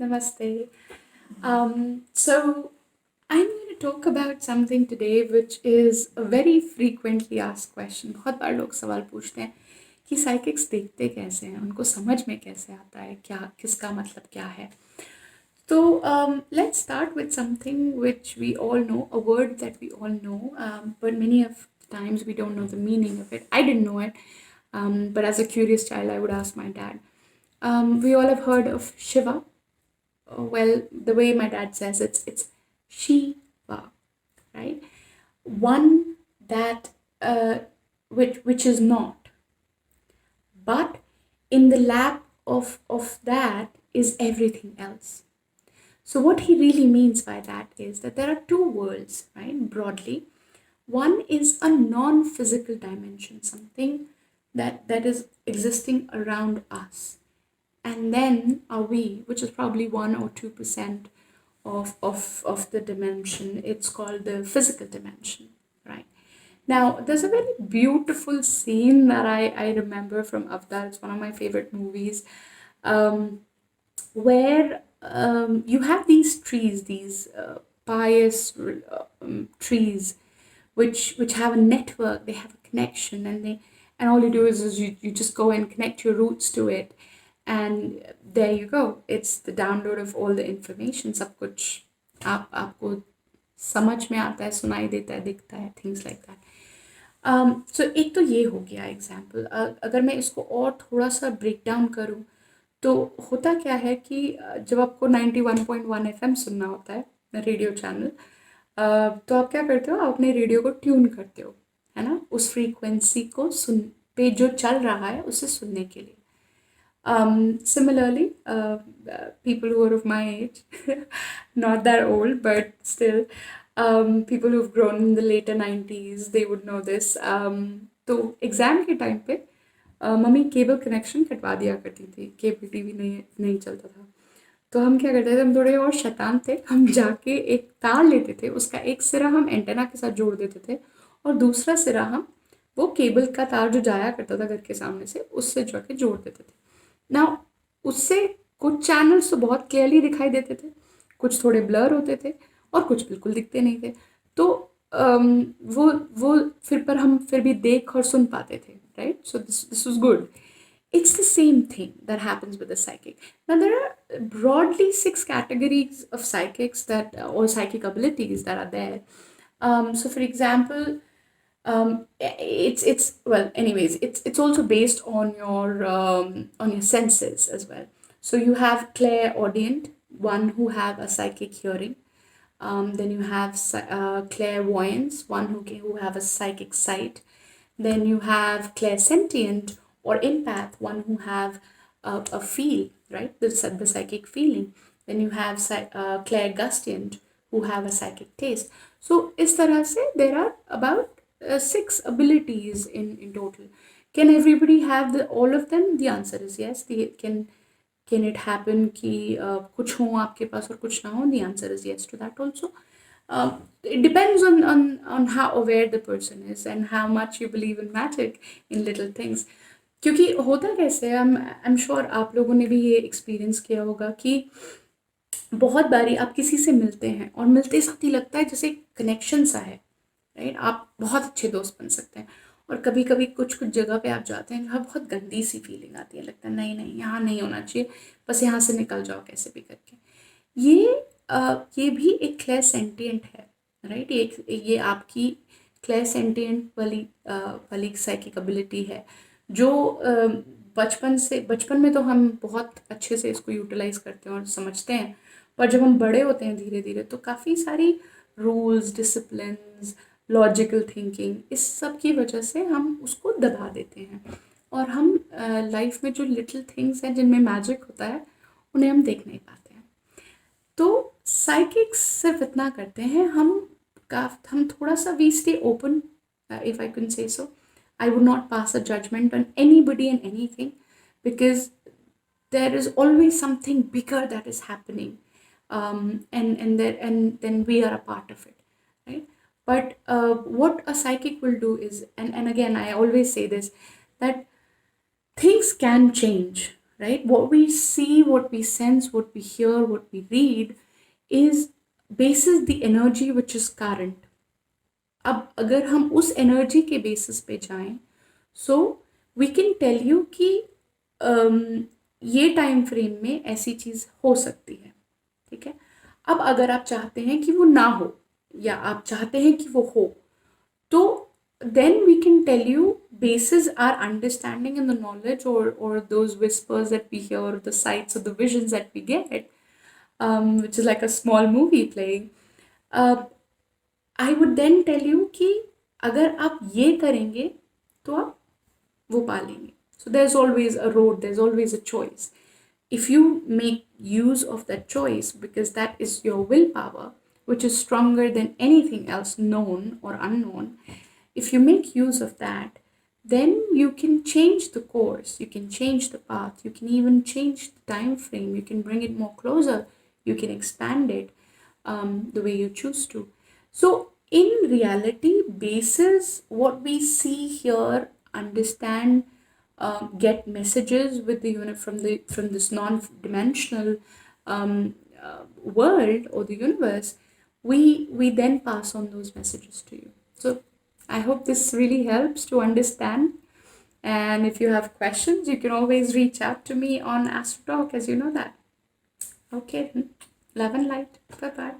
Namaste. So I'm going to talk about something today which is a very frequently asked question. बहुत बार लोग सवाल पूछते हैं कि साइकिक्स देखते कैसे हैं, उनको समझ में कैसे आता है, क्या किसका मतलब क्या है. So let's start with something which we all know, a word that we all know, but many of the times we don't know the meaning of it. I didn't know it, but as a curious child, I would ask my dad. We all have heard of Shiva. Well, the way my dad says it's Shiva, right? One that which is not, but in the lap of that is everything else. So what he really means by that is that there are two worlds, right? Broadly, one is a non-physical dimension, something that is existing around us, and then are we, which is probably 1 or 2% of the dimension. It's called the physical dimension, right? Now, there's a very beautiful scene that I remember from Avatar. It's one of my favorite movies, where you have these trees, these pious trees, which have a network, they have a connection, and all you do is you just go and connect your roots to it, and there you go. It's the download of all the information. सब कुछ आपको समझ में आता है, सुनाई देता है, दिखता है, things like that. So एक तो ये हो गया एग्जाम्पल. अगर मैं इसको और थोड़ा सा ब्रेक डाउन करूँ तो होता क्या है कि जब आपको 91.1 FM सुनना होता है, रेडियो चैनल, तो आप क्या करते हो, आप अपने रेडियो को ट्यून करते हो, है ना, उस फ्रीक्वेंसी को सुन पे जो चल रहा है उसे सुनने के लिए. Similarly, people who are of my age, not that old, but still, people who've grown in the later 90s, they would know this. तो एग्ज़ाम के टाइम पे मम्मी केबल कनेक्शन कटवा दिया करती थी, केबल टीवी नहीं चलता था. तो हम क्या करते थे, हम थोड़े और शैतान थे, हम जाके एक तार लेते थे, उसका एक सिरा हम एंटेना के साथ जोड़ देते थे और दूसरा सिरा हम वो केबल का तार जो जाया करता था घर के सामने से, उससे जाके जोड़ देते थे ना. उससे कुछ चैनल्स तो बहुत क्लियरली दिखाई देते थे, कुछ थोड़े ब्लर होते थे और कुछ बिल्कुल दिखते नहीं थे. तो वो फिर पर हम फिर भी देख और सुन पाते थे, right? So this was good. It's the same thing that happens with the psychic. Now there are broadly 6 categories of psychics that or psychic abilities that are there. So for example, it's well, anyways, it's also based on your senses as well. So you have clairaudient, one who have a psychic hearing. Then you have clairvoyance, one who have a psychic sight. Then you have clairsentient or empath, one who have a feel, right, the psychic feeling. Then you have clairgustient, who have a psychic taste. So इस तरह से there are about 6 abilities in total. Can everybody have all of them? The answer is yes. Can it happen कि कुछ हो आपके पास और कुछ ना हो? The answer is yes to that also. It depends on how aware the person is and how much you believe in magic, in little things. क्योंकि होता कैसे है, I'm sure आप लोगों ने भी ये एक्सपीरियंस किया होगा कि बहुत बारी आप किसी से मिलते हैं और मिलते साथ ही लगता है जैसे कनेक्शन सा है, राइट? आप बहुत अच्छे दोस्त बन सकते हैं. और कभी कभी कुछ जगह पे आप जाते हैं जहाँ बहुत गंदी सी फीलिंग आती है, लगता है नहीं नहीं यहाँ नहीं होना चाहिए, बस यहाँ से निकल जाओ कैसे भी करके. ये भी एक क्लेरसेंटिएंट है, राइट? ये आपकी क्लेरसेंटिएंट वाली साइकिक एबिलिटी है जो बचपन में तो हम बहुत अच्छे से इसको यूटिलाइज करते हैं और समझते हैं, पर जब हम बड़े होते हैं धीरे धीरे तो काफ़ी सारी रूल्स, डिसिप्लिन्स, लॉजिकल थिंकिंग, इस सब की वजह से हम उसको दबा देते हैं और हम लाइफ में जो लिटिल थिंग्स हैं जिनमें मैजिक होता है उन्हें हम देख नहीं पाते हैं. तो साइकिक्स सिर्फ इतना करते हैं, हम थोड़ा सा we stay open, if I can say so. I would not pass a judgment on anybody and anything because there is always something bigger that is happening, and then we are a part of it, right? But what a psychic will do is, and again I always say this, that things can change, right? What we see, what we sense, what we hear, what we read is basis the energy which is current. अब अगर हम उस energy के basis पे जाएं, so we can tell you कि ये time frame में ऐसी चीज़ हो सकती है, ठीक है। अब अगर आप चाहते हैं कि वो ना हो या आप चाहते हैं कि वो हो, तो then we can tell you basis our understanding and the knowledge, or those whispers that we hear, or the sights or the visions that we get, which is like a small movie playing. I would then tell you कि अगर आप ये करेंगे तो आप वो पा लेंगे. So there's always a road, there's always a choice. If you make use of that choice, because that is your willpower, which is stronger than anything else known or unknown, if you make use of that, then you can change the course, you can change the path, you can even change the time frame, you can bring it more closer, you can expand it the way you choose to. So, in reality, basis what we see here, understand, get messages with the unit from this non-dimensional world or the universe, we then pass on those messages to you. So, I hope this really helps to understand. And if you have questions, you can always reach out to me on AstroTalk, as you know that. Okay, love and light. Bye bye.